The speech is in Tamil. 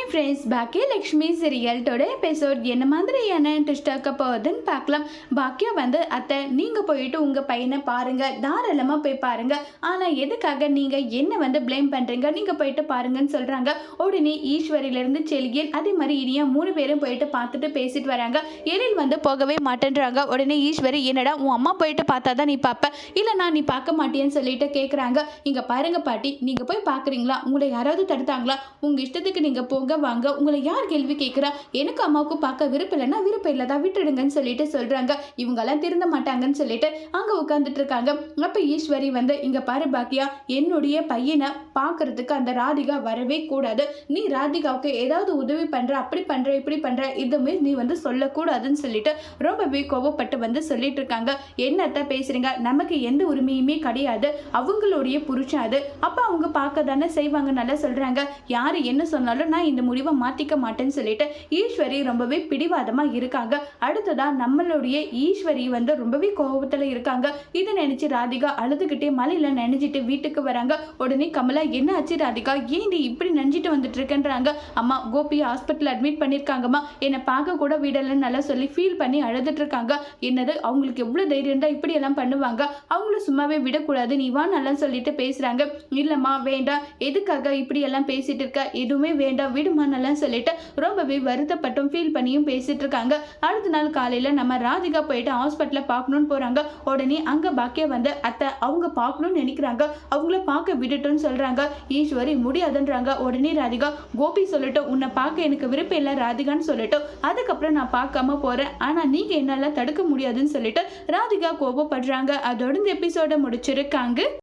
ஃப்ரெண்ட்ஸ், பாக்கியலட்சுமி சீரியல்டோட எபிசோட் என்ன மாதிரியான ட்விஸ்ட் ஆக்க போகுதுன்னு பார்க்கலாம். பாக்கியா வந்து அத்தை நீங்கள் போயிட்டு உங்கள் பையனை பாருங்கள், தாராளமாக போய் பாருங்கள், ஆனால் எதுக்காக நீங்கள் என்ன வந்து ப்ளேம் பண்ணுறீங்க, நீங்கள் போயிட்டு பாருங்கன்னு சொல்கிறாங்க. உடனே ஈஸ்வரியிலேருந்து செல்கியல் அதே மாதிரி இனியா 3 பேரும் போயிட்டு பார்த்துட்டு பேசிட்டு வராங்க. எழில் வந்து போகவே மாட்டேன்றாங்க. உடனே ஈஸ்வரி என்னடா உன் அம்மா போயிட்டு பார்த்தா தான் நீ பார்ப்ப, இல்லைனா நீ பார்க்க மாட்டேன்னு சொல்லிட்டு கேட்குறாங்க. இங்கே பாருங்க பாட்டி, நீங்கள் போய் பார்க்குறீங்களா, உங்களை யாராவது தடுத்தாங்களா, உங்கள் இஷ்டத்துக்கு நீங்கள் போங்க வாங்க, உங்களை யார் கேள்வி கேட்குறா, எனக்கு அம்மாவுக்கு பார்க்க விருப்பம் இல்லைன்னா விருப்பம் இல்லை தான் விட்டுடுங்கன்னு சொல்லிட்டு சொல்கிறாங்க. இவங்கெல்லாம் திருந்த மாட்டாங்கன்னு சொல்லிட்டு அங்கே உட்காந்துட்டு இருக்காங்க. அப்போ ஈஸ்வரி வந்து இங்கே பாரு பாக்கியா, என்னுடைய பையனை பார்க்கறதுக்கு அந்த ராதிகா வரவே கூடாது, நீ ராதிகாவுக்கு ஏதாவது உதவி பண்ணுற, அப்படி பண்ணுற இப்படி பண்ணுற இதுவுமே நீ வந்து சொல்லக்கூடாதுன்னு சொல்லிட்டு ரொம்பவே கோவப்பட்டு வந்து சொல்லிட்டு இருக்காங்க. என்னத்த பேசுறீங்க, நமக்கு எந்த உரிமையுமே கிடையாது, அவங்களுடைய புருஷன் அது, அப்போ அவங்க பார்க்க தானே செய்வாங்க நல்லா சொல்கிறாங்க. யார் என்ன சொன்னாலும் நான் இந்த முடிவை மாற்றிக்க மாட்டேன்னு சொல்லிட்டு ஈஸ்வரி ரொம்பவே பிடிவாதமாக இருக்காங்க. அடுத்ததான் நம்மளுடைய ஈஸ்வரி வந்து ரொம்பவே கோபத்தில் இருக்காங்க. இதை நினச்சி ராதிகா அழுதுகிட்டே மலையில் நினைஞ்சிட்டு வீட்டுக்கு வராங்க. உடனே கமலா என்ன ஆச்சு ராதிகா, ஏன் நீ இப்படி நினைஞ்சிட்டு வந்துட்டு இருக்கேன்றாங்க. அம்மா கோபி ஹாஸ்பிட்டல் அட்மிட் பண்ணியிருக்காங்கம்மா, என்னை பார்க்க கூட விடலன்னு நல்லா சொல்லி ஃபீல் பண்ணி அழுதுட்டு இருக்காங்க. என்னது அவங்களுக்கு எவ்வளோ தைரியம் தான் இப்படி எல்லாம் பண்ணுவாங்க, அவங்கள சும்மாவே விடக்கூடாது, நீ வா நல்லா சொல்லிட்டு பேசுகிறாங்க. இல்லைம்மா வேண்டாம், எதுக்காக இப்படி எல்லாம் பேசிட்டு இருக்க, எதுவுமே வேண்டாம் விடுமா நல்லா சொல்லிட்டு ரொம்பவே வருத்தப்பட்டும் ஃபீல் பண்ணியும் பேசிட்டு இருக்காங்க. அடுத்த நாள் காலையில் நம்ம ராதிகா போயிட்டு ஹாஸ்பிட்டலில் பார்க்கணுன்னு போகிறாங்க. உடனே அங்கே பாக்கியா வந்து அத்தை அவங்க பார்க்கணும்னு நினைக்கிறாங்க, அவங்கள பார்க்க விட்டுட்டுன்னு சொல்கிறாங்க. ஈஸ்வரி முடியாதுன்றாங்க. உடனே ராதிகா கோபி சொல்லிட்டு உன்னை பார்க்க எனக்கு விருப்பம் இல்லை ராதிகான்னு சொல்லிட்டு அதுக்கப்புறம் நான் பார்க்காம போகிறேன், ஆனால் நீங்கள் என்னால் தடுக்க முடியாதுன்னு சொல்லிட்டு ராதிகா கோபப்படுறாங்க. அதோட இந்த எபிசோட முடிச்சிருக்காங்க.